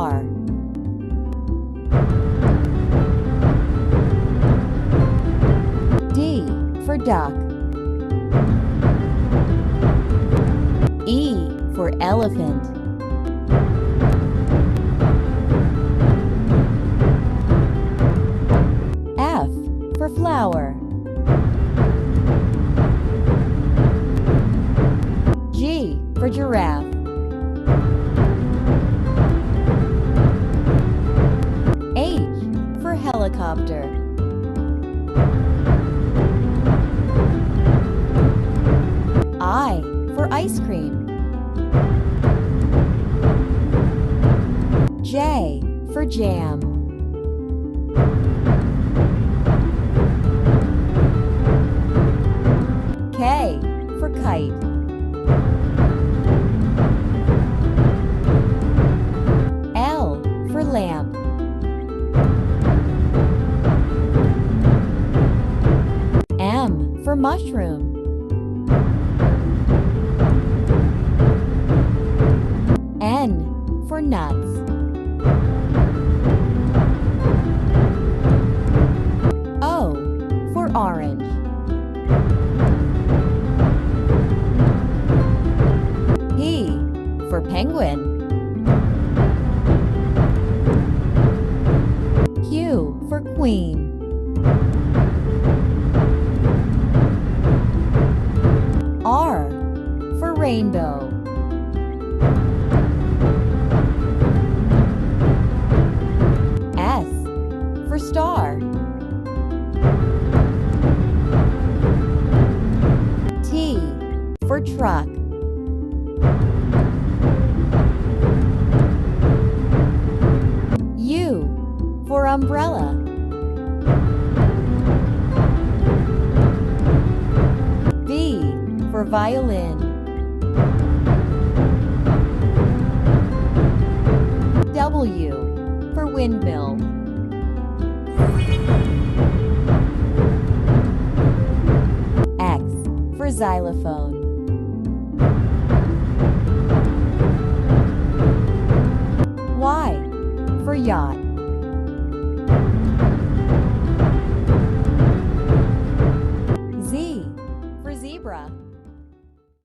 car. D for duck. E for elephant. F for flower. G for giraffe. H for helicopter. I for ice cream. J for jam. K for kite. L for lamp. M for mushroom. N for nuts. O for orange. P for penguin. Q for queen. R for rainbow. S for star. T for truck. U for umbrella. V for violin. W for windmill. X for xylophone. Y for yacht. Z for zebra.